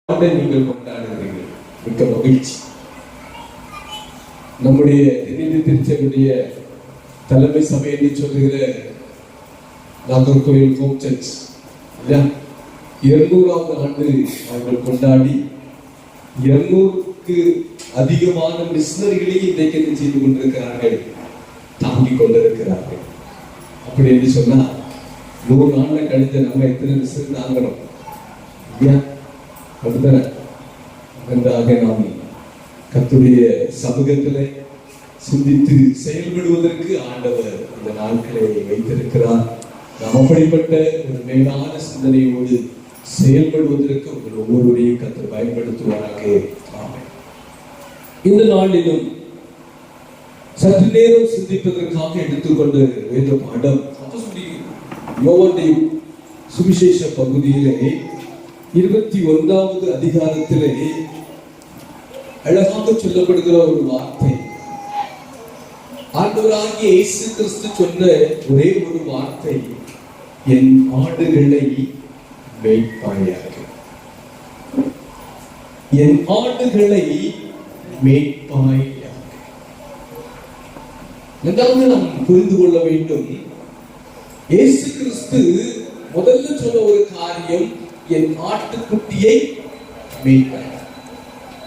நீங்கள் கொண்டாடுகிறீர்கள். மிக்க மகிழ்ச்சி. நம்முடைய திருச்சபையுடைய தலைமை சபை என்று சொல்லுகிற நாகர்கோவில் ஹோம் சர்ச் 200வது ஆண்டு அவர்கள் கொண்டாடி 200க்கு அதிகமான மிஷனரிகளை இன்றைக்கு என்ன செய்து கொண்டிருக்கிறார்கள், தாங்கிக் கொண்டிருக்கிறார்கள். அப்படி என்று சொன்னா 100 ஆண்டு கழித்த நம்ம எத்தனை மிஷனரி தாங்கணும்? நாம் கர்த்தருடைய சமூகத்திலே சிந்தித்து செயல்படுவதற்கு ஆண்டவர் இந்த நாட்களை வைத்திருக்கிறார். நாம் அப்படிப்பட்ட ஒரு மேலான சிந்தனையோடு செயல்படுவதற்கு உங்கள் ஒவ்வொருவரையும் கர்த்தர் பயன்படுத்துவாராக. இந்த நாளிலும் சற்று நேரம் சிந்திப்பதற்காக எடுத்துக்கொண்ட வேத பாடம் யோவான் சுவிசேஷ பகுதியிலே 21வது அதிகாரத்திலே அழகாக சொல்லப்படுகிற ஒரு வார்த்தை. ஆண்டவராகிய இயேசு கிறிஸ்து சொன்ன ஒரே ஒரு வார்த்தை, என் ஆடுகளை மேய்ப்பாயாக. என் ஆடுகளை மேய்ப்பாயாக. என்றாவது நாம் புரிந்து கொள்ள வேண்டும், இயேசு கிறிஸ்து முதல்ல சொன்ன ஒரு காரியம், என் ஆட்டுக்குட்டியை மேய்ப்பார்.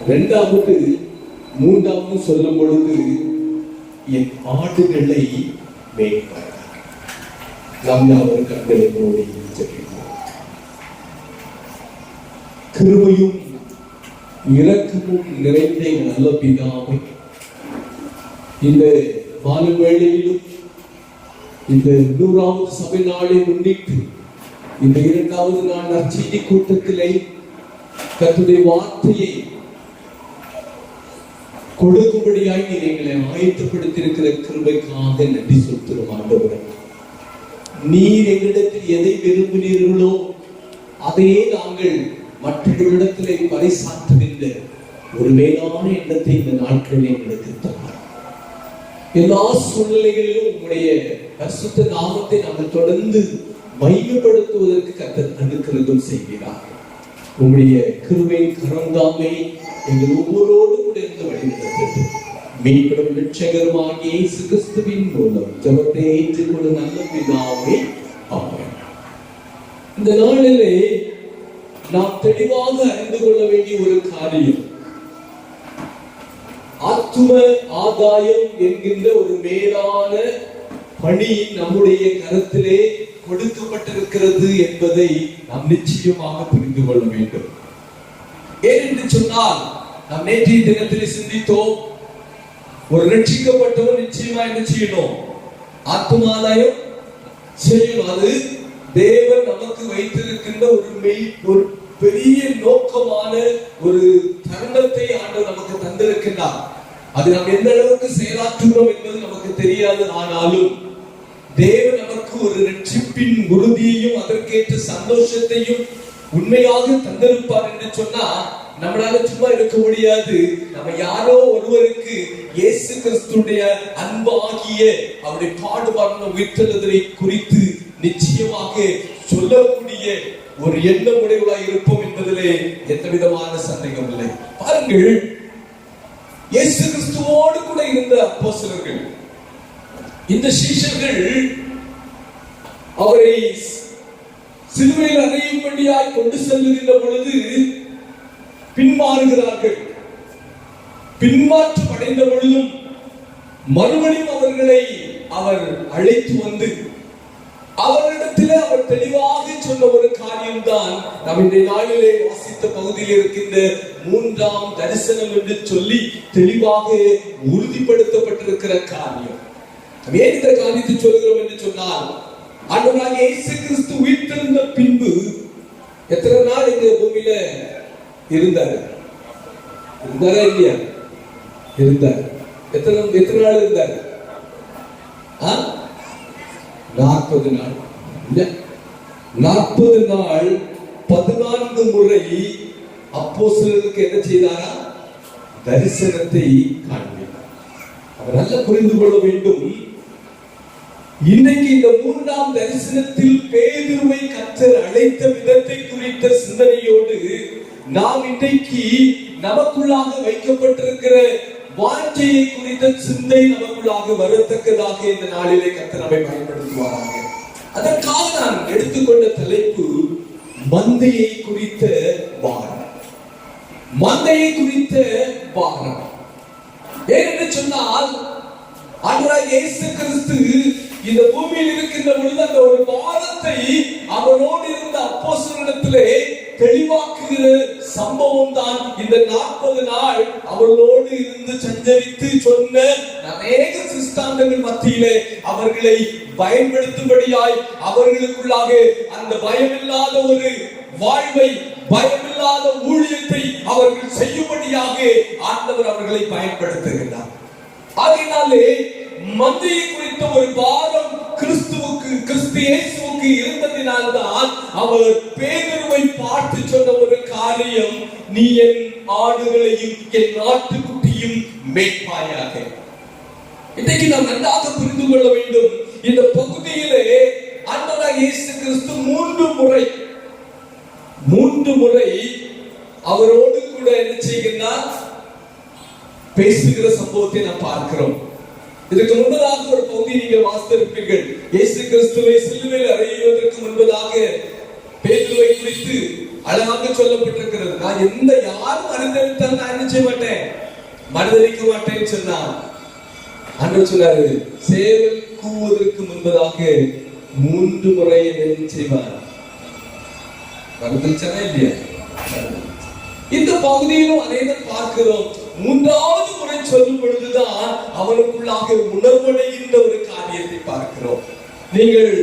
2வது 3வது சொல்லும் பொழுது என் ஆடுகளை மேய்ப்பார். நாம் யாவரும் கண்களை மூடி ஜெபிப்போம். கிருபையும் இரக்கமும் நிறைந்த நல்ல பிதாவே, இந்த மாலை வேளையிலும் இந்த 100வது சபை நாளை முன்னிட்டு இந்த 2வது நாள் நற்செய்தி கூட்டத்திலே கர்த்தருடைய வார்த்தையை கொடுக்கும்படியாய் நீர் எங்களை ஆயத்தப்படுத்தியிருக்கிற கிருபைக்காக நன்றி செலுத்துகிறோம். ஆண்டவரே, நீர் எங்களிடத்தில் எதை விரும்பினீர்களோ அதையே நாங்கள் மற்றவர்களிடத்திலே பறைசாற்றுகின்ற ஒரு மேலான எண்ணத்தை இந்த நாட்களில் எங்களுக்கு தந்தார். எல்லா சூழ்நிலைகளிலும் உங்களுடைய பரிசுத்த நாமத்தை நாங்கள் தொடர்ந்து மையப்படுத்துவதற்கு கர்த்தர் தடுக்கிறதும் செய்கிறார். உங்களுடைய கிருபையின் கரந்தாமே எங்கள் ஒவ்வொருவரோடும் கூட இருந்து வழிநடத்தது. மீட்பும் இரட்சகருமாகிய இயேசு கிறிஸ்துவின் மூலம் ஜெபத்தை ஏற்றுக்கொள்ளும் நல்ல பிதாவே, ஆமென். இந்த நாளிலே நாம் தெளிவாக அறிந்து கொள்ள வேண்டிய ஒரு காரியம், ஆத்தும ஆதாயம் என்கின்ற ஒரு மேலான பணி நம்முடைய கருத்திலே கொடுக்கப்பட்டிருக்கிறது என்பதை நாம் நிச்சயமாக புரிந்து கொள்ள வேண்டும். ஏனென்று சொன்னால், நாம் நேற்றைய தினத்திலே சிந்தித்தோம், ஒரு ரட்சிக்கப்பட்டவர் நிச்சயமா என்ன செய்யணும்? ஆத்துமாதாயம் செய்யணும். அது தேவன் நமக்கு வைத்திருக்கின்ற ஒரு பெரிய நோக்கமான ஒரு தருணத்தை ஆண்டவர் நமக்கு தந்திருக்கின்றார். அது நாம் எந்த அளவுக்கு செயலாற்றுகிறோம் என்பது நமக்கு தெரியாது. ஆனாலும் தேவன் நமக்கு ஒரு ரட்சிப்பின் உறுதியையும் அதற்கேற்ற சந்தோஷத்தையும் உண்மையாக தந்திருப்பார் என்று சொன்னா நம்மளால சும்மா இருக்க முடியாது. நம்ம யாரோ ஒருவருக்கு இயேசு கிறிஸ்துடைய அன்பாகிய அவருடைய பாடுபாடு உயிர்த்தெழுதலை குறித்து நிச்சயமாக சொல்லக்கூடிய ஒரு எண்ணம் உடையவளாய் இருப்போம் என்பதிலே எந்த விதமான சந்தேகம் இல்லை. பாருங்கள், இயேசு கிறிஸ்துவோடு கூட இருந்த அப்போஸ்தலர்கள், இந்த சீஷர்கள் அவரை சிலுவையில் அறையும்படியாய் கொண்டு செல்லுகின்ற பொழுது பின்மாறுகிறார்கள். பின்மாற்றம் அடைந்த பொழுதும் மறுபடியும் அவர்களை அவர் அழைத்து வந்து அவரிடத்திலே அவர் தெளிவாக சொன்ன ஒரு காரியம்தான் நாம் இன்றைய நாளிலே வாசித்த பகுதியில் இருக்கின்ற 3ஆம் தரிசனம் என்று சொல்லி தெளிவாக உறுதிப்படுத்தப்பட்டிருக்கிற காரியம். ஏன் இந்த காரியத்தை சொல்கிறோம் என்று சொன்னால், ஆண்டவராகிய இயேசு கிறிஸ்து உயிர்த்தெழுந்த பின்பு எத்தனை நாள் இந்த பூமியில இருந்தாரு? இருந்தாரா இல்லையா? இருந்தார். எத்தனை நாள் இருந்தார்? 40 நாள். 40 நாள் 14 முறை அப்போஸ்தலருக்கு என்ன செய்தாரா? தரிசனத்தை காண்பித்தார். அவர் நல்ல புரிந்து கொள்ள வேண்டும், இன்றைக்கு இந்த 3ஆம் தரிசனத்தில் பேதுருவை கர்த்தர் அழைத்த விதத்தை குறித்த சிந்தனையோடு நாம் இன்றைக்கு நமக்குள்ளாக வைக்கப்பட்டிருக்கிற வாஞ்சையை குறித்த சிந்தை நமக்குள்ளாக வரத்தக்கதாக இந்த நாளிலே கர்த்தர் நம்மை பயன்படுத்துவாராக. அதற்காக நான் எடுத்துக்கொண்ட தலைப்பு மந்தையை குறித்த பாரம். மந்தையை குறித்த பாரம். ஏனென்று சொன்னால் ஆண்டவராகிய இயேசு கிறிஸ்து இந்த பூமியில் இருக்கின்ற பொழுது அந்த ஒரு பாரத்தை அவரோடு இருந்த அப்போஸ்தலரிடத்திலே தெளிவாக்குகிற சம்பவம் தான் இந்த 40 நாள் அவர்களோடு இருந்து சஞ்சரித்து சொன்ன அநேக சிஸ்தாந்தங்கள் மத்தியிலே அவர்களை பயன்படுத்தும்படியாய் அவர்களுக்குள்ளாக அந்த பயமில்லாத ஒரு வாழ்வை, பயமில்லாத ஊழியத்தை அவர்கள் செய்யும்படியாக ஆண்டவர் அவர்களை பயன்படுத்துகிறார். ஆகையினாலே மந்தையை குறித்த ஒரு பாரம் கிறிஸ்து இயேசுவுக்கு இருந்ததினால்தான் அவர் பேதுருவை பார்த்து சொன்ன ஒரு காரியம், நீ என் ஆடுகளையும் என் ஆட்டுக்குட்டியும் மேய்ப்பாயாக. இன்றைக்கு நாம் நன்றாக புரிந்து கொள்ள வேண்டும். இந்த பகுதியிலே ஆண்டவராகிய இயேசு கிறிஸ்து மூன்று முறை அவரோடு கூட என்ன செய்கிறார், பேசுகிற சம்பவத்தை நாம் பார்க்கிறோம். இதற்கு முன்பதாக ஒரு பகுதி நீங்கள் வாசித்திருப்பீர்கள். இயேசு கிறிஸ்துவை சிலுவையில் அறையுவதற்கு முன்பதாக பேதுருவை குறித்து அழகாக சொல்லப்பட்டிருக்கிறது. நான் யாரும் மறுதலித்தால் நான் என்ன செய்ய மாட்டேன், மறுதலிக்க மாட்டேன்னு சொன்னார். ஆண்டவர் சொன்னாரு, சேவல் கூவுவதற்கு முன்பதாக 3 முறை என்ன செய்வார், மறுதலிச்சானா இல்லையா? இந்த பகுதியிலும் அனைவரும் பார்க்கிறோம். 3வது முறை சொல்லும் பொழுதுதான் அவனுக்குள்ளாக உணர்வடைகின்ற ஒரு காரியத்தை பார்க்கிறோம். நீங்கள்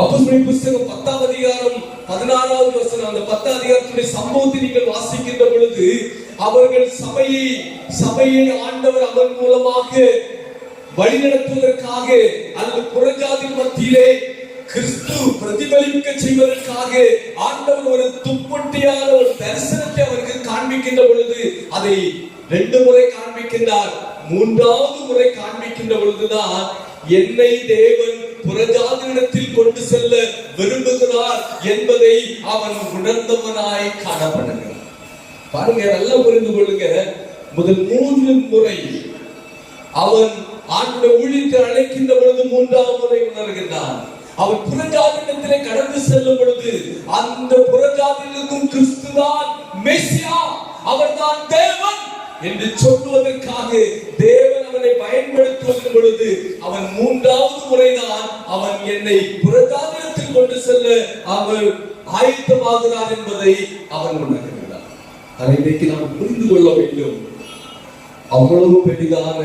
அப்போஸ்தலர் புத்தகம் 10ஆம் அதிகாரம் 16வது வசனம், அந்த 10ஆம் அதிகாரத்துடைய சம்பவத்தை நீங்கள் வாசிக்கின்ற பொழுது அவர்கள் சபையை ஆண்டவர் அவர் மூலமாக வழிநடத்துவதற்காக அல்லது புறஜாதி மத்தியிலே கிறிஸ்து பிரதிபலிக்க செய்வதற்காக ஆண்டவர் ஒரு துப்பட்டியான ஒரு தரிசனத்தை அவருக்கு காண்பிக்கின்ற பொழுது அதை 2 முறை காண்பிக்கின்றார். 3வது முறை காண்பிக்கின்ற பொழுதுதான் என்னை தேவன் புறஜாதியிடத்தில் கொண்டு செல்ல விரும்புகிறார் என்பதை அவன் உணர்ந்தவனாய் காணப்படுகிறான். பாருங்க, நல்லா புரிந்து கொள்ளுங்க. முதல் 3 முறை அவன் ஆண்டவருடைய ஊழியத்தை அழைக்கின்ற பொழுது 3வது முறை உணர்கின்றான். அவர் புறஜாதியிடத்திலே கடந்து செல்லும் பொழுது அந்த புறஜாதிகளுக்கும் கிறிஸ்துதான் மெசியா, அவர்தான் தேவன் என்று சொல்லுவதற்காக தேவன் அவனை பயன்படுத்துவதன் பொழுது அவன் 3வது முறைதான் அவன் என்னை புறஜாதியிடத்தில் கொண்டு செல்ல அவர் ஆயத்தமாகிறார் என்பதை அவன் உணர்கிறான். அதை இன்றைக்கு நாம் புரிந்து கொள்ள வேண்டும். அவ்வளவு பெரிதான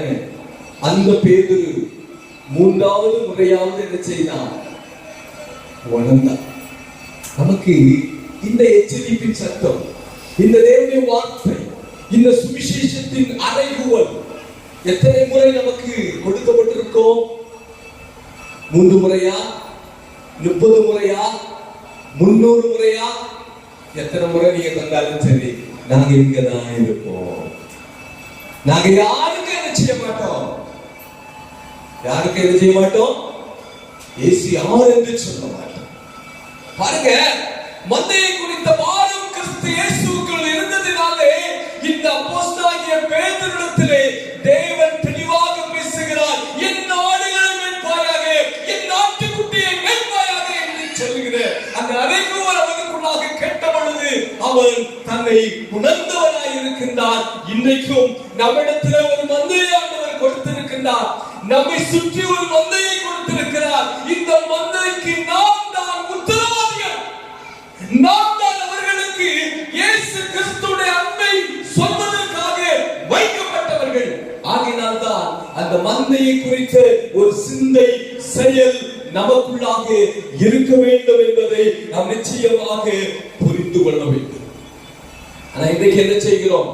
அந்த பேதுரு 3வது முறையாவது என்ன செய்தான், உணர்ந்தான். நமக்கு இந்த எச்சரிப்பின் சத்தம், இந்த தேவனுடைய வார்த்தை, இந்த சுவிசேஷத்தின் அறைகூவல் எத்தனை முறை நமக்கு கொடுக்கப்பட்டிருக்கோம்? 3 முறையா, 30 முறையா, 300 முறையா? எத்தனை முறை நீங்க தந்தாலும் சரி, நாங்க இங்கதான் இருப்போம். நாங்க யாருக்கும் என்ன செய்ய மாட்டோம், யாருக்கு என்ன செய்ய மாட்டோம், இயேசு யார் என்று சொல்ல மாட்டோம். பாருங்க, மந்தையை குறித்த பாரம் கிறிஸ்து இயேசுவுக்குள் இருந்ததினாலே இந்த அப்போஸ்தலனாகிய பேதுருவிடத்திலே தேவன் தெளிவாக பேசுகிறார். என் ஆடுகளை மேய்ப்பாயாக, என் ஆட்டுக்குட்டியை மேய்ப்பாயாக என்று சொல்லுகிற அந்த அறைகூவல் அவனுக்குள்ளாக கேட்ட பொழுது அவன் தன்னை உணர்ந்தவனாய் இருக்கின்றான். இன்றைக்கும் நம்மிடத்திலே ஒரு மந்தையை ஆண்டவர் கொடுத்திருக்கின்றார். நம்மை சுற்றி ஒரு மந்தையை கொடுத்திருக்கிறார். இந்த மந்தைக்கு நாம் தான் உத்தரவாதிகள். நாம் தான் அவர்களுக்கு இயேசு கிறிஸ்துவின் அன்பை சொல்வதற்காக வைக்கப்பட்டவர்கள். ஆகையினால் தான் அந்த மந்தையை குறித்த ஒரு சிந்தை, செயல் நமக்குள்ளாக இருக்க வேண்டும் என்பதை நாம் நிச்சயமாக புரிந்து கொள்ள வேண்டும். ஆனா இன்றைக்கு என்ன செய்கிறோம்,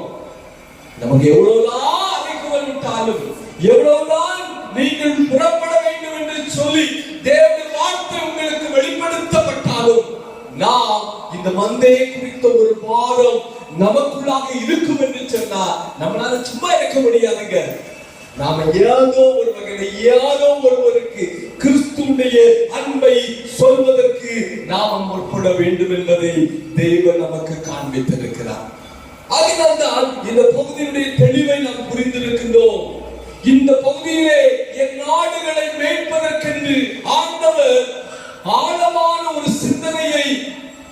நமக்கு எவ்வளவுதான் அழைக்குவல் விட்டாலும், எவ்வளவுதான் நீங்கள் புறப்பட வேண்டும் என்று சொல்லி தேவனுடைய வார்த்தை உங்களுக்கு வெளிப்படுத்தப்பட்டாலும் நாம் இந்த மந்தையை குறித்த ஒரு பாரம் நமக்குள்ளாக இருக்கும் என்று சொன்னா நம்மளால சும்மா இருக்க முடியாதுங்க. நாம ஏதோ ஒரு வகையில ஏதோ ஒருவருக்கு கிறிஸ்துவின் கிறிஸ்துடைய அன்பை சொல்வதற்கு நாம் முற்பட வேண்டும் என்பதை தேவன் நமக்கு காண்பித்திருக்கிறார். அதனால்தான் இந்த பகுதியினுடைய தெளிவை நாம் புரிந்திருக்கின்றோம். இந்த பகுதியிலே என் நாடுகளை மேய்ப்பதற்கென்று ஆண்டவர் ஆழமான ஒரு சிந்தனையை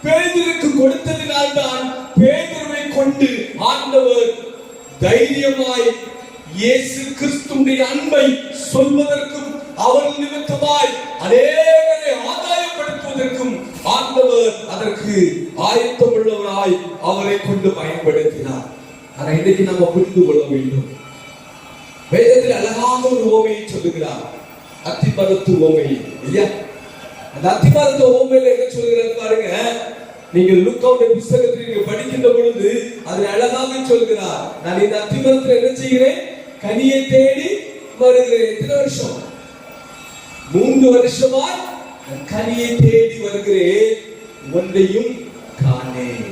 பேதுருக்கு கொடுத்ததினால்தான் பேதுருவை கொண்டு ஆண்டவர் தைரியமாய் இயேசு கிறிஸ்துவின் அன்பை சொல்வதற்கும் அவர் நிமித்தமாய் அநேகரை ஆதாயப்படுத்துவதற்கும் ஆண்டவர் அதற்கு ஆயத்தமுள்ளவராய் அவரை கொண்டு பயன்படுத்தினார். ஆனால் இன்றைக்கு நம்ம புரிந்து கொள்ள வேண்டும். வேதத்தில் அழகாக ஒரு ஓமையை சொல்லுகிறார், அத்திமரத்து ஓமை இல்லையா? அந்த அத்திமரத்து ஓமையில என்ன சொல்கிறார் பாருங்க. நீங்கள் லூக்காவுடைய புத்தகத்தில் நீங்க படிக்கின்ற பொழுது அதில் அழகாக சொல்கிறார், நான் இந்த அத்திமரத்தில் என்ன செய்கிறேன், கனியை தேடி வருகிறேன். எத்தனை வருஷம்? 3 வருஷமாய் கனியை தேடி வருகிறேன், ஒன்றையும் காணேன்.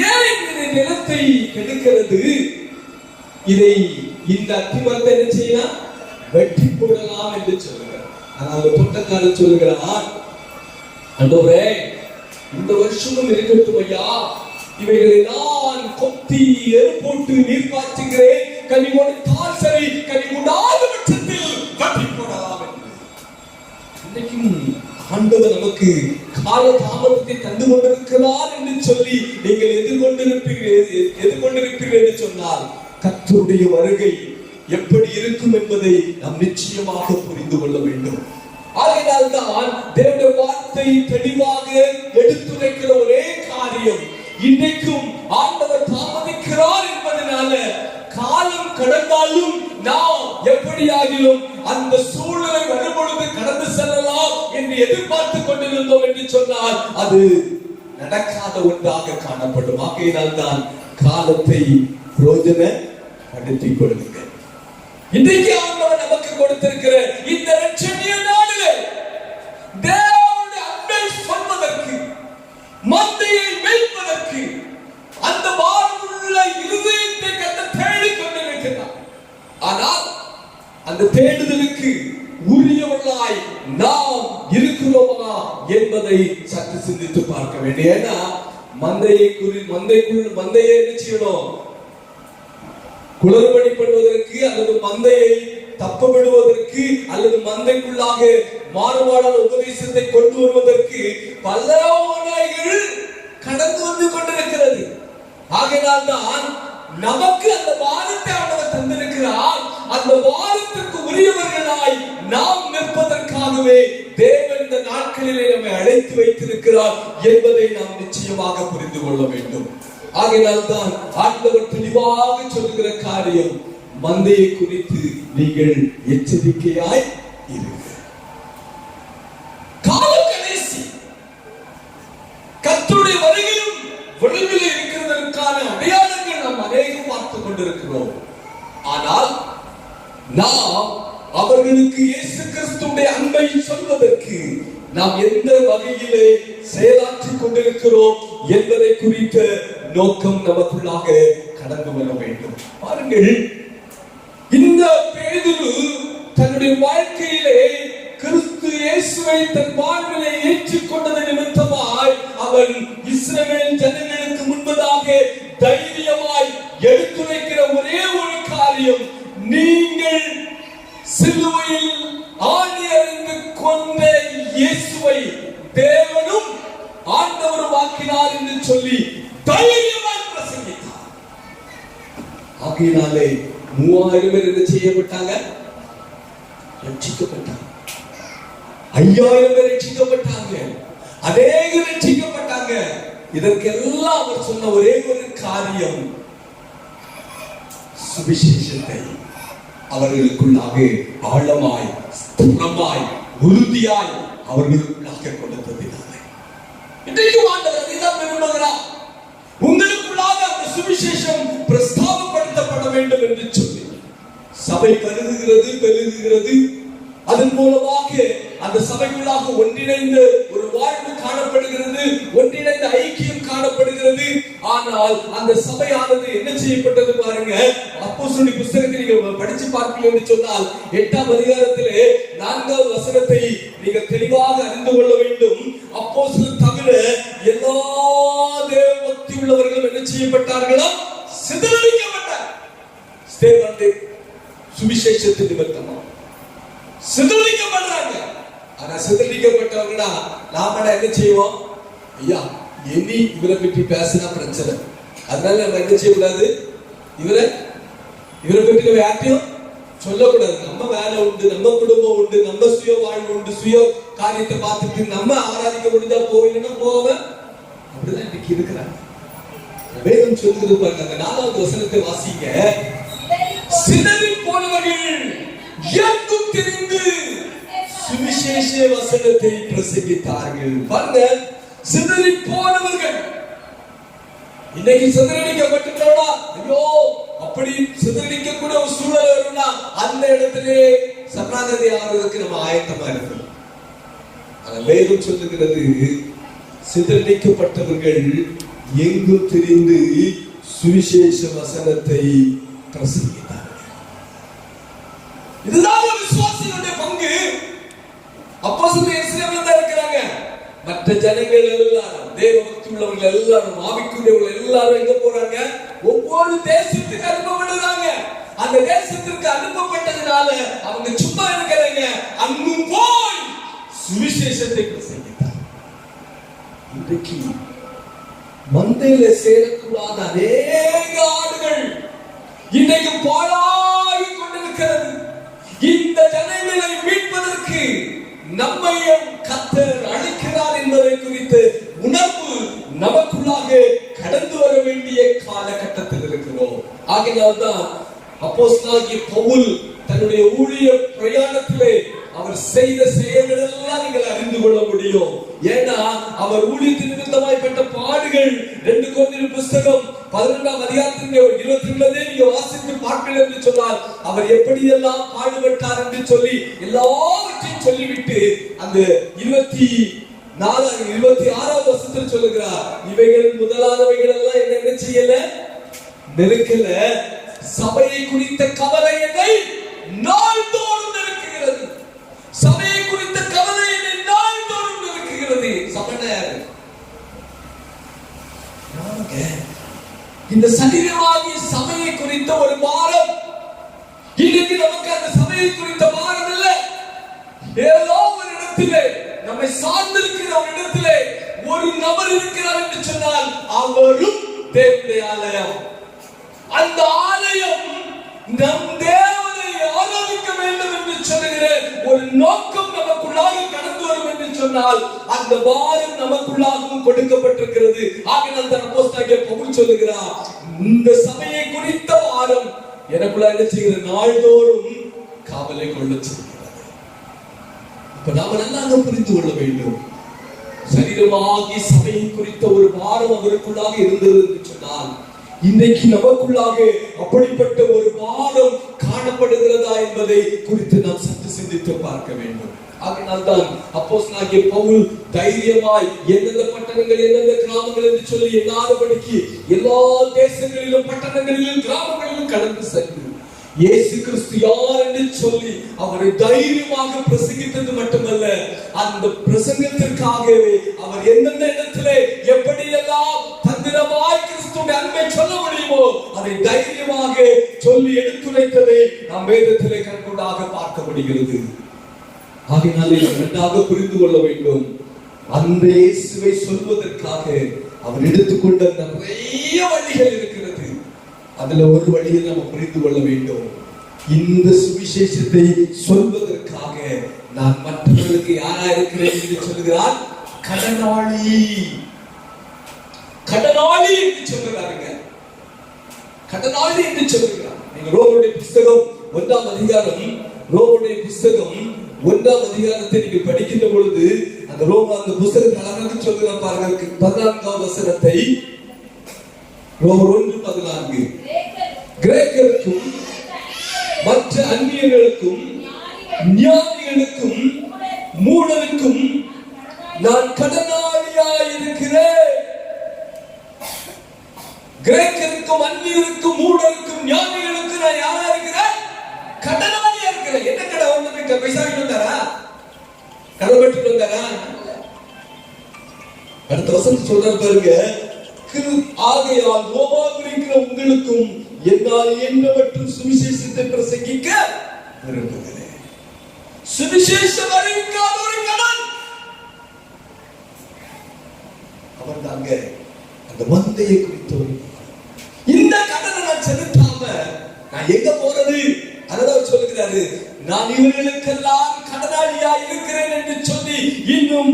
ஏன் இந்த நிலத்தை கெடுக்கிறது? இதை இந்த அத்திமரத்தை என்ன செய்யலாம், வெட்டி போடலாம் என்று சொல்லுகிறார். ஆனால் தோட்டக்காரர் சொல்லுகிறார், ஆண்டவரே இந்த வருஷமும் இருக்கட்டும் ஐயா, இவைகளை நான் கொத்தி போட்டு நீர் பாய்ச்சுகிறேன், கனி கொடுத்தால் சரி, கனி கொடாத பட்சத்தில் வெட்டி போடலாம் என்று. இன்னைக்கும் ஆண்டவர் நமக்கு கால தாமதத்தை தந்து கொண்டிருக்கிறார் என்று சொல்லி நீங்கள் எதிர்கொண்டிருப்பீர்கள் என்று சொன்னால் கர்த்தருடைய வருகை எப்படி இருக்கும் என்பதை நாம் நிச்சயமாக புரிந்து கொள்ள வேண்டும். ஆகையால் தான் தேவனுடைய வார்த்தை தெளிவாக எடுத்துரைக்கிற ஒரே காரியம், இன்றைக்கும் ஆண்டவர் தாமதிக்கிறார் என்பதனால காலம் கடந்தாலும் நாம் எப்படியாகிலும் அந்த சூழ்நிலை வரும்பொழுது கடந்து செல்லலாம் என்று எதிர்பார்த்து கொண்டிருந்தோம் என்று சொன்னால் அது நடக்காத ஒன்றாக காணப்படும். ஆகையினால் தான் காலத்தை பிரயோஜனப்படுத்திக் கொள்ளுங்கள். இன்றைக்கு ஆண்டவர் நமக்கு கொடுத்திருக்கிற இந்த இரட்சணிய நாளிலே தேவனுடைய அன்பை சொல்வதற்கு, மந்தையை மேய்ப்பதற்கு அந்த வாழ்வுள்ள இருதயத்தை கண்டு தேடிக் கொண்டிருக்கிறார். ஆனால் அந்த தேடுதலுக்கு உரியவர்களாய் நாம் இருக்கிறோமா என்பதை சற்று சிந்தித்து பார்க்க வேண்டும். ஏன்னா மந்தையை என்ன செய்யணும், குளறுபடி பண்ணுவதற்கு அல்லது மந்தையை தப்ப விடுவதற்கு அல்லது மந்தைக்குள்ளாக மாறுபாடான உபதேசத்தை கொண்டு வருவதற்கு பல ஓநாய்கள் கடந்து வந்து கொண்டிருக்கிறது. ஆகையால் தான் நமக்கு அந்த வாரத்தை ஆண்டவர் தந்திருக்கிறார். அந்த வாரத்திற்கு உரியவர்களாய் நாம் நிற்பதற்காகவே தேவன் இந்த நாட்களிலே நம்மை அழைத்து வைத்திருக்கிறார் என்பதை நாம் நிச்சயமாக புரிந்து கொள்ள வேண்டும். ஆகையால் தான் ஆண்டவர் தெளிவாக சொல்லுகிற காரியம், மந்தையை குறித்து நீங்கள் எச்சரிக்கையாய் இருங்கள். காலம் கடைசி, கர்த்தருடைய வருகையும் விரைவில் இருக்கிறதற்கான அடையாளங்கள் நாம் அநேகம் பார்த்துக் கொண்டிருக்கிறோம். ஆனால் நாம் அவர்களுக்கு இயேசு கிறிஸ்துவின் அன்பை சொல்வதற்கு நாம் எந்த வகையிலே செயலாற்றிக் கொண்டிருக்கிறோம் என்பதை குறித்த நோக்கம் நமக்குள்ளாக கடந்து வர வேண்டும். பாருங்கள், இந்த பேதுரு தன்னுடைய வாழ்க்கையிலே கிறிஸ்து இயேசுவை தன் வாழ்விலே ஏற்றுக்கொண்டது நிமித்தமாய் அவன் இஸ்ரவேல் ஜனங்களுக்கு முன்பதாக தைரியமாய் எடுத்துரைக்கிற ஒரே ஒரு காரியம், நீங்கள் சிலுவையில் ஆணியறிந்து கொண்ட இயேசுவை தேவனும் ஆண்டவரும் ஆக்கினார் என்று சொல்லி தைரியமாய் பிரசங்கித்தார். ஆகையினாலே 3000 பேர் என்ன செய்யப்பட்டாங்க, ரட்சிக்கப்பட்டாங்க. 5000 பேர் ரட்சிக்கப்பட்டாங்க. அநேகர் ரட்சிக்கப்பட்டாங்க. இதற்கெல்லாம் அவர் சொன்ன ஒரே ஒரு காரியம், சுவிசேஷத்தை அவர்களுக்குள்ளாக ஆழமாய் ஸ்திரமாய் உறுதியாய் அவர்களுக்குள்ளாக கொடுத்ததினாலே இன்றைக்கு ஆண்டவர் இதைதான் விரும்புகிறார். உங்களுக்குள்ளாக அந்த சுவிசேஷம் பிரஸ்தாபப்படுத்தப்பட வேண்டும் என்று சொல்லி சபை பெருகுகிறது. அதன் மூலமாக அந்த சபைக்குள்ளாக ஒன்றிணைந்த ஒரு வாழ்வு காணப்படுகிறது, ஒன்றிணைந்த ஐக்கியம் காணப்படுகிறது. ஆனால் அந்த சபையானது என்ன செய்யப்பட்டது பாருங்க. அப்போஸ்தலர் புத்தகத்தை நீங்க படிச்சு பார்க்கணும் என்று சொன்னால் 8ஆம் அதிகாரத்திலே 4வது வசனத்தை நீங்க தெளிவாக அறிந்து கொள்ள வேண்டும். அப்போஸ்தலர் தவிர எல்லா தேவ பக்தி உள்ளவர்களும் என்ன செய்யப்பட்டார்களா? சிதறடிக்கப்பட்டார். ஸ்தேவான் சுவிசேஷத்தின் நிமித்தமா சிதறடிக்கப்படுறாங்க. ஆனா சிதறடிக்கப்பட்டவங்கன்னா நாம என்ன செய்வோம்? ஐயா இனி இவரை பற்றி பேசினா பிரச்சனை, அதனால நம்ம என்ன செய்யக்கூடாது, இவரை பற்றி யார்ட்டையும் சொல்லக்கூடாது. நம்ம வேலை உண்டு, நம்ம குடும்பம் உண்டு, நம்ம சுய வாழ்வு உண்டு, சுய காரியத்தை பார்த்துட்டு நம்ம ஆராதிக்க முடிஞ்சா போயில்லைன்னா போவ. அப்படிதான் இன்னைக்கு இருக்கிறாங்க. வேதம் சொல்லுகிறது பாருங்க, அந்த 4வது வசனத்தை வாசிங்க. சிதறி போனவர்கள் எங்கும் தெரிந்து சுவிசேஷ வசனத்தை பிரசங்கித்தார்கள். பாருங்க, சிதறி போனவர்கள் இன்னைக்கு சிதறடிக்கப்பட்டுட்டோம்னா, ஐயோ அப்படி சிதறடிக்க கூட ஒரு சூழல் வரும்னா அந்த இடத்திலே சரணாகதி ஆகிறதுக்கு நம்ம ஆயத்தமா இருக்கணும். ஆனா வேதம் சொல்லுகிறது, சிதறடிக்கப்பட்டவர்கள் எங்கும் தெரிந்து சுவிசேஷ வசனத்தை பிரசங்கித்தார்கள். இதுதான் விசுவாசிகளுடைய பங்கு. அப்போஸ்தலர் எருசலேமில் தான் இருக்கிறாங்க. மற்ற ஜனங்கள் எல்லாரும், தேவ பக்தி உள்ளவர்கள் எல்லாரும், ஆவிக்குரியவர்கள் எல்லாரும் எங்க போறாங்க? ஒவ்வொரு தேசத்துக்கு அனுப்பப்படுறாங்க. அந்த தேசத்திற்கு அனுப்பப்பட்டதுனால அவங்க சும்மா இருக்கிறாங்க, அங்கும் போய் சுவிசேஷத்தை பிரசங்கித்தார். இன்றைக்கு மந்தையில சேரக்கூடாத அநேக ஆடுகள் இன்றைக்கு பாழாகி கொண்டிருக்கிறது. இந்த ஜனங்களை மீட்பதற்கு நம்மையும் கர்த்தர் அழைக்கிறார் என்பதை குறித்த உணர்வு நமக்குள்ளாக கடந்து வர வேண்டிய காலகட்டத்தில் இருக்கிறோம். ஆகையால்தான் அப்போஸ்தலனாகிய பவுல் தன்னுடைய ஊழிய பிரயாணத்திலே அவர் செய்த செயல்கள் எல்லாம் நீங்கள் அறிந்து கொள்ள முடியும். ஏன்னா அவர் ஊழியத்தின் நிமித்தமாய் பட்ட பாடுகள் 2 கொரிந்தியர் புத்தகம் 11ஆம் அதிகாரத்தின் 22 நீங்க வாசித்து பார்க்கல என்று சொன்னால் அவர் எப்படியெல்லாம் பாடுபட்டார் என்று சொல்லி எல்லாவற்றையும் சொல்லிவிட்டு அந்த 26ஆம் வசனத்தில் சொல்லுகிறார், இவைகள் முதலானவைகள் எல்லாம் என்ன செய்யல, நெருக்கல, சபையை குறித்த கவலை என்னை நாள்தோறும் நெருக்குகிறது. சபையை குறித்த கவலை என்னை நாள்தோறும் நெருக்குகிறது. சபையார் இந்த சரீரமாகிய சபையை குறித்த ஒரு பாரம். இன்னைக்கு நமக்கு அந்த சபையை குறித்த பாரம் இல்லை. ஏதோ ஒரு இடத்திலே நம்மை சார்ந்திருக்கிற ஒரு இடத்திலே ஒரு நபர் இருக்கிறார் என்று சொன்னால் அவரும் தேவனுடைய ஆலயம். அந்த ஆலயம் நம் தேவனை ஆராதிக்க வேண்டும் என்று சொல்லுகிற ஒரு நோக்கம் நமக்குள்ளாக கடந்து வரும் என்று சொன்னால் அந்த பாரம் நமக்குள்ளாகவும் கொடுக்கப்பட்டிருக்கிறது. ஆகையால் தான் அப்போஸ்தலனாகிய பவுல் சொல்லுகிறார், இந்த சபையை குறித்த பாரம் எனக்குள்ள என்ன செய்கிறது, நாள்தோறும் காவலை கொள்ள செய்கிறது. இப்ப நாம நல்லா புரிந்து கொள்ள வேண்டும். சரீரமாகி சபையை குறித்த ஒரு பாரம் அவருக்குள்ளாக இருந்தது என்று சொன்னால் இன்றைக்கு நமக்குள்ளாக அப்படிப்பட்ட ஒரு பாரம் காணப்படுகிறதா என்பதை குறித்து நாம் சற்று சிந்தித்து பார்க்க வேண்டும். ஆகையால்தான் அப்போஸ்தலனாகிய பவுல் தைரியமாய் எந்தெந்த பட்டணங்கள் எந்தெந்த கிராமங்கள் என்று சொல்லி எண்ணாதபடிக்கு எல்லா தேசங்களிலும் பட்டணங்களிலும் கிராமங்களிலும் கடந்து சென்று இயேசு கிறிஸ்து யார் என்று சொல்லி அவரை தைரியமாக பிரசங்கித்தது மட்டுமல்ல, அந்த பிரசங்கத்திற்காகவே அவர் எந்தெந்த இடத்திலே எப்படியெல்லாம் தந்திரமாய் கிறிஸ்துவின் அன்பை சொல்ல முடியுமோ அதை தைரியமாக சொல்லி எடுத்துரைத்ததை நாம் வேதத்திலே கண்கூடாக பார்க்க முடிகிறது. ஆகையினாலே நன்றாக புரிந்து கொள்ள வேண்டும், அந்த இயேசுவை சொல்வதற்காக அவர் எடுத்துக்கொண்ட நிறைய வழிகள் இருக்கிறது. அதுல ஒரு வழியை நம்ம புரிந்து கொள்ள வேண்டும். இந்த சுவிசேஷத்தை சொல்வதற்காக நான் மற்றவர்களுக்கு யாரா இருக்கிறேன் என்று சொல்லுகிறார், கடனாளி. கடனாளி என்று சொல்லுகிறாருங்க, கடனாளி என்று சொல்லுகிறார். நீங்க ரோமருடைய புத்தகம் 1ஆம் அதிகாரம், ரோமருடைய புத்தகம் 1ஆம் அதிகாரத்தை நீங்க படிக்கின்ற பொழுது அந்த அந்த புத்தகத்தை அழகாக சொல்லுகிறார் பாருங்க. 14ஆம் வசனத்தை, ரோமர் 1:14, கிரேக்கருக்கும் மற்ற அந்நியர்களுக்கும் ஞானிகளுக்கும் மூடனுக்கும் நான் கடனாளியாய் இருக்கிறேன். கிரேக்கருக்கும் அந்நியருக்கும் மூடருக்கும் ஞானிகளுக்கு நான் யாரா இருக்கிறேன்? கடனாளியா இருக்கிறேன். என்ன கடை வந்து பைசா வந்தாரா? கடன் பெற்று வந்தாரா? அடுத்த வசனம் சொல்ற பாருங்க, ஆகையால் ரோமாவில் இருக்கிற உங்களுக்கும் என்னால் என்ன மற்றும் சுவிசேஷத்தை பிரசங்கிக்க விரும்புகிறேன். சுவிசேஷம் அறிவிக்காத ஒரு கடன் அவர் தாங்க அந்த மந்தையை குறித்து. இந்த கடனை நான் செலுத்தாம நான் எங்க போறது? அதான் சொல்லுகிறாரு, நான் இவர்களுக்கெல்லாம் கடனாளியா இருக்கிறேன் என்று சொல்லி இன்னும்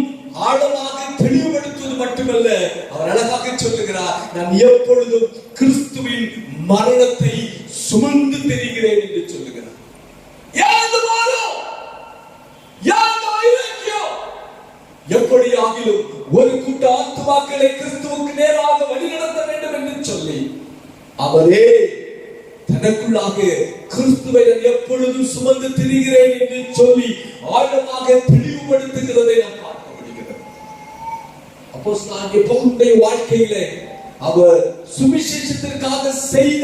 ஆழமாக தெளிவுபடுத்துவது மட்டுமல்ல, அவர் அழகாக சொல்லுகிறார், நான் எப்பொழுதும் கிறிஸ்துவின் மரணத்தை சுமந்து தெரிகிறேன் என்று சொல்லுகிறார். எப்படியாகிலும் ஒரு கூட்ட ஆத்துமாக்களை கிறிஸ்துவுக்கு நேராக வழிநடத்த வேண்டும் என்று சொல்லி அவரே தனக்குள்ளாக கிறிஸ்துவை நான் எப்பொழுதும் சுமந்து திரிகிறேன் என்று சொல்லி ஆழமாக தெளிவுபடுத்துகிறதை நாம் பார்க்க முடிகிறது. அப்போஸ்தலனாகிய பவுலுடைய வாழ்க்கையிலே அவர் சுவிசேஷத்திற்காக செய்த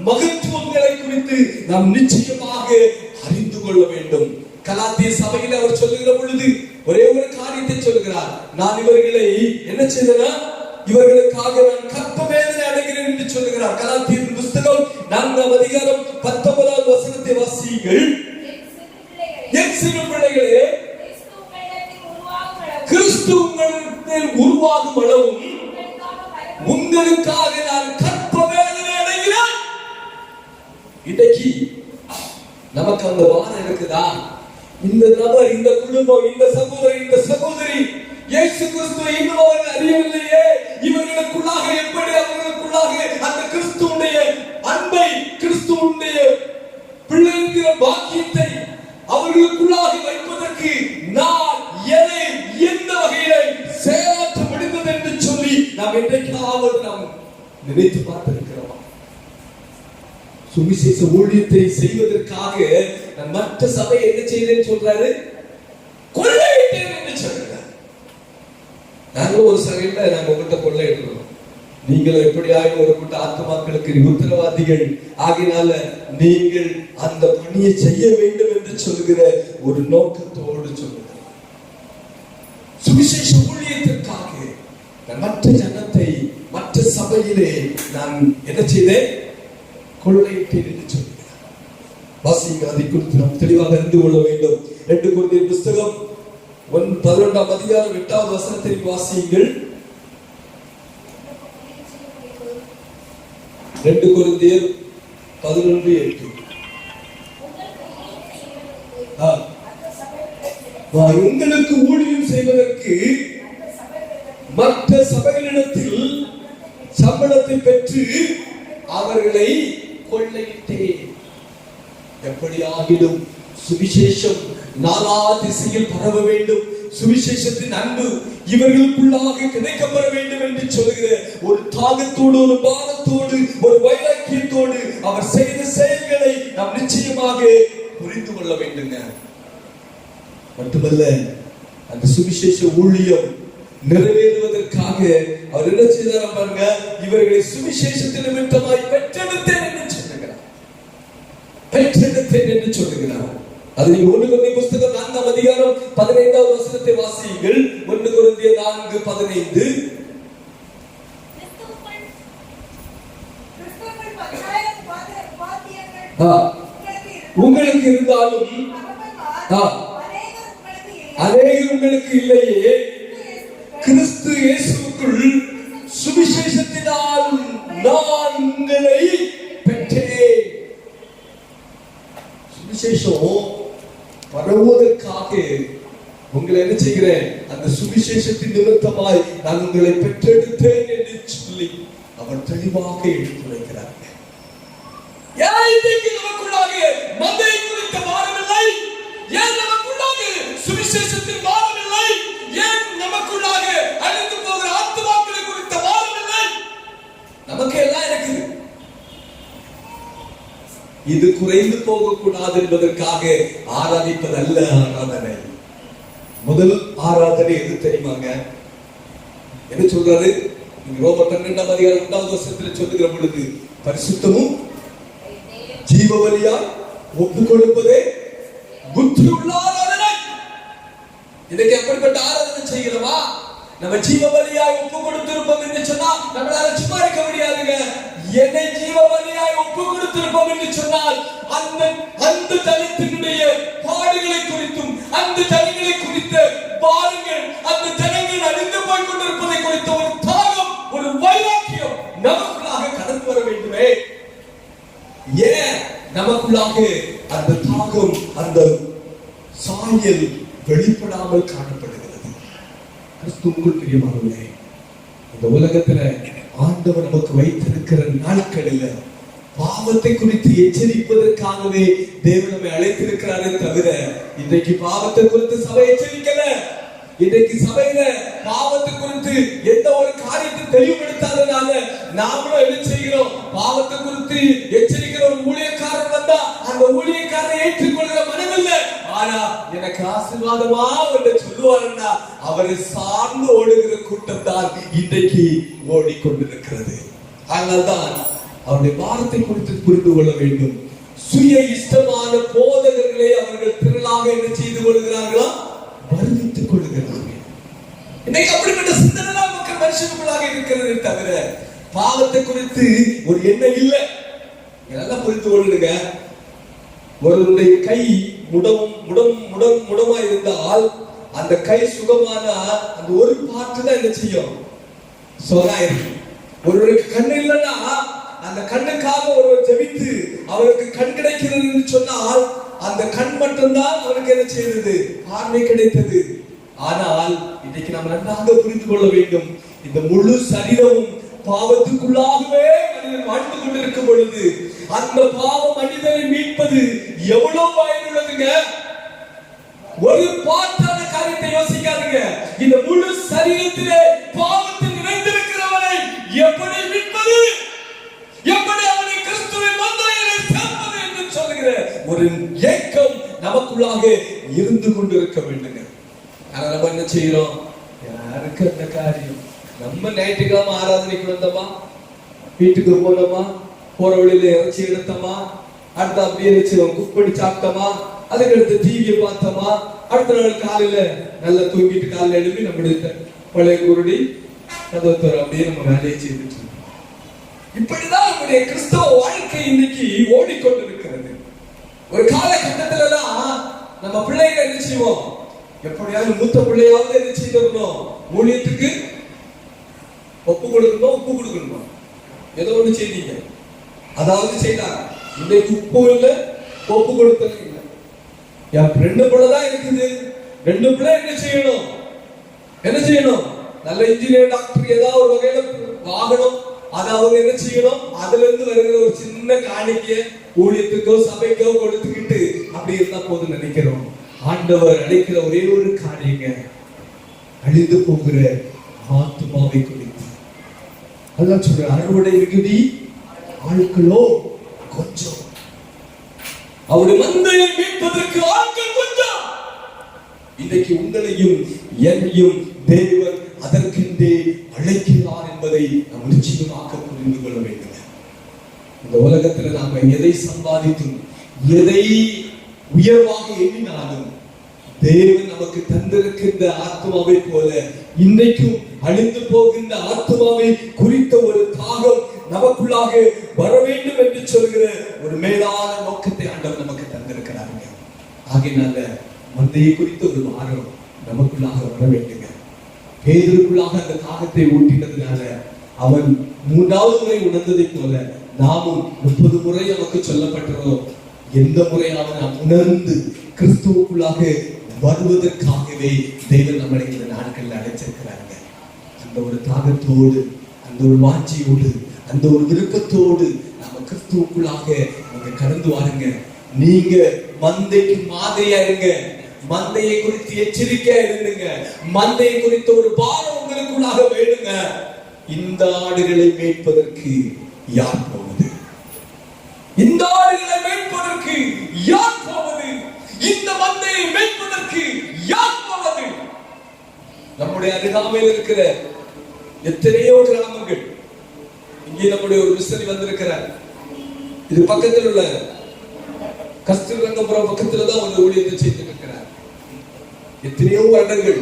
மகத்துவங்களை குறித்து நாம் நிச்சயமாக அறிந்து கொள்ள வேண்டும். கலாத்திய சபையில் அவர் சொல்லுகிற பொழுது ஒரே ஒரு காரியத்தை சொல்லுகிறார், நான் இவர்களை என்ன செய்தேன்? இவர்களுக்காக நான் கற்ப வேதனை அடைகிறேன் என்று சொல்லுகிறார். கலாத்தியர் புஸ்தகம் 4ஆம் அதிகாரம் 19ஆம் வசனத்தை வாசியுங்கள். என் சிறு பிள்ளைகளே, கிறிஸ்து உங்களிடத்தில் உருவாகும் அளவும் உங்களுக்காக நான் கற்ப வேதனை அடைகிறேன். இன்னைக்கு நமக்கு அந்த வாரம் இருக்குதா? இந்த நபர், இந்த குடும்பம், இந்த சகோதரி, இந்த சகோதரி இயேசு கிறிஸ்துவை இன்னும் அவர்கள் அறியவில்லையே. இவர்களுக்குள்ளாக எப்படி அவர்களுக்குள்ளாக அந்த கிறிஸ்துவுடைய அன்பை, கிறிஸ்துவுடைய பிள்ளை என்கிற பாக்கியத்தை அவர்களுக்குள்ளாக வைப்பதற்கு நான் எதை எந்த வகையிலே செயலாற்ற முடிந்தது என்று சொல்லி நாம் என்றைக்காவது நாம் நினைத்து பார்த்திருக்கிறோம். சுவிசேஷ ஊழியத்தை செய்வதற்காக மற்ற சபை என்ன செய்தேன்னு சொல்றாரு? கொள்ளையிட்டேன் என்று சொல்றாரு. நாங்களும் ஒரு சபையில நாங்க உங்கள்கிட்ட கொள்ளையிடுறோம். நீங்கள் எப்படியாயும் ஒரு கூட்ட ஆத்மாக்களுக்கு உத்தரவாதிகள் ஆகினால நீங்கள் அந்த பணியை செய்ய வேண்டும் என்று சொல்லுகிற ஒரு நோக்கத்தோடு சொல்லுகிறார். சுவிசேஷ ஊழியத்திற்காக மற்ற ஜனத்தை மற்ற சபையிலே நான் என்ன செய்தேன்? கொள்ளையிட்டேன் என்று சொல்லுகிறார். வாசிங்க, அதை குறித்து நாம் தெளிவாக அறிந்து கொள்ள வேண்டும். 2 கொரிந்தியர் புஸ்தகம் 11ஆம் அதிகாரம் 8வது வசனத்தை வாசியுங்கள். 2 கொரிந்தியர் 11:8. உங்களுக்கு ஊழியம் செய்வதற்கு மற்ற சபைகளிடத்தில் சம்பளத்தை பெற்று அவர்களை கொள்ளையிட்டேன். எப்படியாகிலும் சுவிசேஷம் நாலா திசையில் பரவ வேண்டும், சுவிசேஷத்தின் அன்பு இவர்களுக்குள்ளாக கிடைக்கப்பெற வேண்டும் என்று சொல்லுகிற ஒரு தாகத்தோடு, ஒரு பாரத்தோடு, ஒரு வைராக்கியத்தோடு அவர் செய்த செயல்களை நாம் நிச்சயமாக புரிந்து கொள்ள வேண்டுங்க. மட்டுமல்ல, அந்த சுவிசேஷ ஊழியம் நிறைவேறுவதற்காக அவர் என்ன செய்தார் பாருங்க, இவர்களை சுவிசேஷத்தின் நிமித்தமாய் பெற்றெடுத்தேன் என்று சொல்லுகிறார். பெற்றெடுத்தேன் என்று சொல்லுகிறார். அது நீங்க 1 கொரிந்தியர் புஸ்தகம் 4ஆம் அதிகாரம் 15வது வசனத்தை வாசியுங்கள். 1 கொரிந்தியர் 4:15. உங்களுக்கு இருந்தாலும் அநேகர் உங்களுக்கு இல்லையே. கிறிஸ்து இயேசுவுக்குள் சுவிசேஷத்தினால் நான் உங்களை பெற்றேன். சுவிசேஷம் பரவுவதற்காக உங்களை என்ன செய்கிறேன்? அந்த சுவிசேஷத்தின் நிமித்தமாய் நான் உங்களை பெற்றெடுத்தேன் என்று சொல்லி அவர் தெளிவாக எடுத்துரைக்கிறார். ஏன் இன்னைக்கு நமக்குள்ளாக மந்தை குறித்த பாரமில்லை? ஏன் நமக்குள்ளாக சுவிசேஷத்தின் பாரமில்லை? ஏன் நமக்குள்ளாக அழிந்து போகிற ஆத்துமாக்களை குறித்த பாரமில்லை? நமக்கு எல்லாம் இருக்குது. இது குறைந்து போகக்கூடாது என்பதற்காக ஆராதிப்பதல்ல ஆராதனை. முதல் ஆராதனை எது தெரியுமாங்க? என்ன சொல்றாரு? ரோமர் 12:1 சொல்லுகிற பொழுது பரிசுத்தமும் ஜீவ பலியாய் ஒப்பு கொடுப்பதே புத்தியுள்ள ஆராதனை. இன்னைக்கு எப்படிப்பட்ட ஆராதனை செய்கிறோமா? நம்ம ஜீவ பலியாய் ஒப்பு கொடுத்திருப்போம் என்று சொன்னா நம்மளால சும்மா இருக்க முடியாதுங்க. என்னை ஜீவ பலியாய் ஒப்பு கொடுத்திருப்போம் என்று சொன்னால் அந்த ஜனத்தினுடைய பாடுகளை குறித்தும் அந்த ஜனங்களை குறித்த பாருங்கள், அந்த ஜனங்கள் அழிந்து போய் கொண்டிருப்பதை குறித்த ஒரு தாகம், ஒரு வைராக்கியம் நமக்குள்ளாக கடந்து வர வேண்டுமே. ஏன் நமக்குள்ளாக அந்த தாகம், அந்த சாயல் வெளிப்படாமல் காணப்படுகிறது? கிறிஸ்துவுக்குள் பிரியமானவர்களே, இந்த உலகத்துல ஆண்டவர் நமக்கு வைத்திருக்கிற நாட்களில் பாவத்தை குறித்து எச்சரிப்பதற்காகவே தேவன் நம்மை அழைத்திருக்கிறாரே தவிர இன்றைக்கு பாவத்தை குறித்து சபை எச்சரிக்கல. இன்றைக்கு சபையில பாவத்தை குறித்து எந்த ஒரு காரியத்தை தெளிவுபடுத்தாதனால நாமளும் என்ன செய்கிறோம்? பாவத்தை குறித்து எச்சரிக்கிற ஒரு ஊழியக்காரன் வந்தா அந்த ஊழியக்காரரை ஏற்றுக்கொள்கிற மனமில்லை. ஆனா எனக்கு ஆசீர்வாதமா என்று சொல்லுவாருன்னா அவரை சார்ந்து ஓடுகிற கூட்டம் தான் இன்றைக்கு ஓடிக்கொண்டிருக்கிறது. அதனால்தான் அவருடைய வார்த்தை குறித்து புரிந்து கொள்ள வேண்டும். சுய இஷ்டமான போதகர்களை அவர்கள் திரளாக என்ன செய்து கொள்கிறார்களா? வருவித்துக் கொள்கிறார்கள். இன்னைக்கு அப்படிப்பட்ட சிந்தனை மக்கள் மனுஷனுக்குள்ளாக இருக்கிறது தவிர பாவத்தை குறித்து ஒரு எண்ணம் இல்லை. நல்லா புரிந்து கொள்ளுங்க. ஒருவருடைய கை முடமா இருந்தால் அந்த கை சுகமான அந்த ஒரு பாட்டு தான் என்ன செய்யும்? சொல்லாயிருக்கு. ஒருவருக்கு கண்ணு இல்லைன்னா அந்த கண்ணுக்காக ஒருவர் ஜெபித்து அவருக்கு கண் கிடைக்கிறது என்று சொன்னால் அந்த கண் மட்டும்தான் அவருக்கு என்ன செய்தது? பார்வை கிடைத்தது. ஆனால் இன்னைக்கு நாம் நன்றாக புரிந்து கொள்ள வேண்டும், இந்த முழு சரீரமும் பாவத்துக்குள்ளாகவே மனிதன் வாழ்ந்து கொண்டிருக்கும் பொழுது அந்த பாவம் மனிதனை மீட்பது எவ்வளவு பயனுள்ளதுங்க. ஒரு பாட்டான காரியத்தை யோசிக்காதுங்க. இந்த முழு சரீரத்திலே பாவத்தில் நிறைந்திருக்கிறவனை எப்படி மீட்பது? எப்படி அவனை கிறிஸ்துவின் மந்தையிலே சேர்ப்பது என்று சொல்லுகிற ஒரு ஏக்கம் நமக்குள்ளாக இருந்து கொண்டிருக்க வேண்டுங்க. ஆனா நம்ம என்ன செய்யறோம்? யாருக்கு அந்த காரியம்? நம்ம ஞாயிற்றுக்கிழமை ஆராதனைக்கு வந்தோமா, வீட்டுக்கு போனோமா, போற வழியில இறைச்சி எடுத்தோமா, அடுத்த அப்படியே குக் பண்ணி சாப்பிட்டோமா, அதுக்கடுத்து டிவியை பார்த்தோமா, அடுத்த நாள் காலையில நல்லா தூங்கிட்டு காலையில எழுப்பி நம்முடைய பழைய குருடி கதவை அப்படியே நம்ம வேலையை செய்துட்டு இப்படிதான் நம்முடைய கிறிஸ்தவ வாழ்க்கை இன்னைக்கு ஓடிக்கொண்டிருக்கிறது. ஒரு காலகட்டத்துல எல்லாம் நம்ம பிள்ளைகளை என்ன செய்வோம்? எப்படியாவது மூத்த பிள்ளையாவது என்ன செய்திருக்கணும்? ஊழியத்துக்கு ஒப்பு கொடுக்கணும். ஏதோ ஒண்ணு செய்தீங்க, அதாவது செய்தாங்க. இன்னைக்கு உப்பு இல்லை, ஒப்பு கொடுத்தது இல்லை. என் 2 பிள்ளை தான் இருக்குது. 2 பிள்ளை என்ன செய்யணும்? நல்ல இன்ஜினியர், டாக்டர், ஏதாவது ஒரு வகையில வாங்கணும். அதை அவங்க என்ன செய்யணும்? அதுல இருந்து வருகிற ஒரு சின்ன காணிக்கை ஊழியத்துக்கோ சபைக்கோ கொடுத்துக்கிட்டு அப்படி இருந்தா போதும் நினைக்கிறோம். ஆண்டவர் அழைக்கிற ஒரே ஒரு காரியங்க, அழிந்து போகிற ஆத்துமாவை குறித்து. அதான் சொல்ற, அறுவடை மிகுதி, ஆட்களோ கொஞ்சம். அவருடைய மந்தையை மீட்பதற்கு ஆட்கள் கொஞ்சம். இன்றைக்கு உங்களையும் என்னையும் தேவன் அதற்கென்றே அழைக்கிறார் என்பதை நாம் நிச்சயமாக புரிந்து கொள்ள வேண்டும். இந்த உலகத்தில் நாம எதை சம்பாதித்தும் எதை உயர்வாக எண்ணினாலும் தேவன் நமக்கு தந்திருக்கின்ற ஆத்மாவை போல இன்றைக்கும் அழிந்து போகின்ற ஆத்மாவை குறித்த ஒரு தாகம் நமக்குள்ளாக வர வேண்டும் என்று சொல்கிற ஒரு மேலான நோக்கத்தை ஆண்டவர் நமக்கு தந்திருக்கிறாங்க. ஆகையினால மந்தையை குறித்த ஒரு வாரம் நமக்குள்ளாக வர வேண்டுங்க. பேதுருக்குள்ளாக அந்த தாகத்தை ஊட்டினதுனால அவன் 3வது முறை உணர்ந்ததை போல நாமும் 30 முறை நமக்கு சொல்லப்பட்டிருந்தோம். எந்த முறையாவது நாம் உணர்ந்து கிறிஸ்துவுக்குள்ளாக வருவதற்காகவே தெய்வம் நம்மளை இந்த நாட்களில் அழைச்சிருக்கிறாங்க. அந்த ஒரு தாகத்தோடு, அந்த ஒரு வாஞ்சியோடு, அந்த ஒரு விருப்பத்தோடு நாம கிறிஸ்துவுக்குள்ளாக நீங்க கடந்து வாருங்க. நீங்க மந்தைக்கு மாதிரியா இருங்க. மந்தையை குறித்து எச்சரிக்கையா இருந்துங்க. மந்தையை குறித்த ஒரு பாரம் உங்களுக்குள்ளாக வேணுங்க. இந்த ஆடுகளை மேய்ப்பதற்கு யார் போவது? இந்த ஆடுகளை மேய்ப்பதற்கு யார் போவது? இந்த மந்தையை மேய்ப்பதற்கு யார் போவது? நம்முடைய அருகாமையில் இருக்கிற எத்தனையோ கிராமங்கள், இங்கே நம்முடைய ஒரு மிஸ்ஸரி வந்திருக்கிறார். இது பக்கத்தில் உள்ள கஸ்தூரங்கபுரம் பக்கத்துல தான் ஒரு ஊழியத்தை செய்திருக்கிறார். எத்தனையோ வருடங்கள்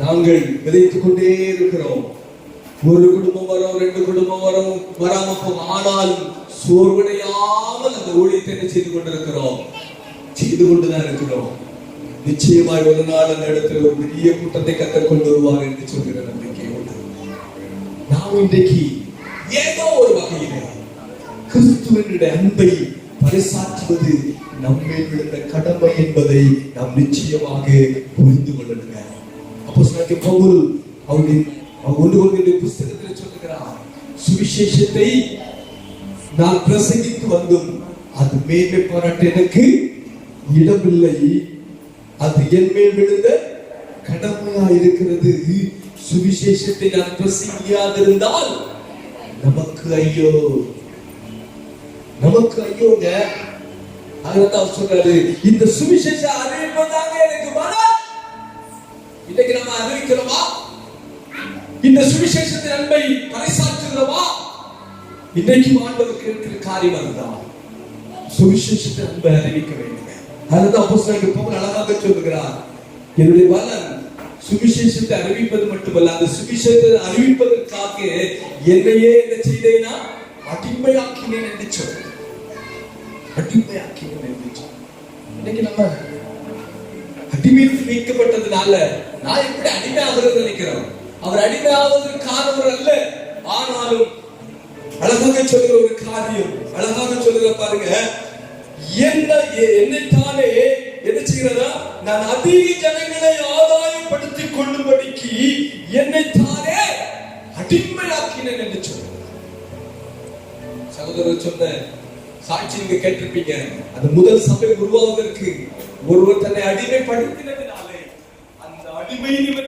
நாங்கள் விதைத்துக் கொண்டே இருக்கிறோம். ஒரு குடும்பம் வரும், 2 குடும்பம் வரும், வராம போகும். ஆனாலும் சோர்வடையாமல் அந்த ஊழியத்தை என்ன செய்து கொண்டிருக்கிறோம், செய்து கொண்டுதான் இருக்கிறோம். நிச்சயமாய் ஒரு நாள் அந்த இடத்துல ஒரு பெரிய கூட்டத்தை கத்தர் கொண்டு வருவார் என்று சொல்கிற நம்பிக்கை உண்டு. நாம் இன்றைக்கு ஏதோ ஒரு வகையிலே கிறிஸ்துவனுடைய அன்பை பறைசாற்றுவது நம்மேல் விழுந்த கடமை என்பதை நாம் நிச்சயமாக புரிந்து கொள்ளணுங்க. அப்போஸ்தலனாகிய பவுல் அவருடைய 1 கொரிந்தியர் புத்தகத்தில் சொல்லுகிறார், சுவிசேஷத்தை நான் பிரசங்கித்து வந்தும் அது மேன்மை பாராட்ட எனக்கு இடமில்லை, அது என் மேல் விழுந்த கடமையா இருக்கிறது. சுவிசேஷத்தை நான் பிரசங்கியாதிருந்தால் நமக்கு ஐயோ, நமக்கு ஐயோங்க. அதான் சொல்றாரு, இந்த சுவிசேஷம் அறிவிப்பதாக எனக்கு மனம். இன்னைக்கு நம்ம அறிவிக்கிறோமா? இந்த சுவிசேஷத்தின் அன்பை பறைசாற்றுகிறோமா? இன்றைக்கு ஆண்டவர் கேட்கிற காரியம் அதுதான். சுவிசேஷத்தின் அன்பை அறிவிக்க வேண்டும். அதுதான் அப்போஸ்தலனாகிய பவுல் அழகாக சொல்லுகிறார், என்னுடைய பலன் சுவிசேஷத்தை அறிவிப்பது மட்டுமல்ல, அந்த சுவிசேஷத்தை அறிவிப்பதற்காக என்னையே என்ன செய்தேனா அடிமையாக்கினேன் என்று சொல். அடிமையாக்கினேன் என்று சொல். இன்னைக்கு நம்ம அடிமைக்கு வைக்கப்பட்டதுனால நான் எப்படி அடிமையாகிறது நினைக்கிறோம். அவர் அடிமையாவதற்கானவர் அல்ல. ஆனாலும் அழகாக சொல்லுகிற ஒரு காரியம், அழகாக சொல்லுகிற பாருங்க, என்னைத்தானே என்ன செய்கிறதா, நான் அதிக ஜனங்களை ஆதாயப்படுத்திக் கொள்ளும்படிக்கு என்னைத்தானே அடிமையாக்கினேன் என்று சொல்றேன். சகோதரர் சொன்ன சாட்சி நீங்க கேட்டிருப்பீங்க. அந்த முதல் சபை உருவாவதற்கு ஒருவர் தன்னை அடிமைப்படுத்தினதினாலே அந்த அடிமை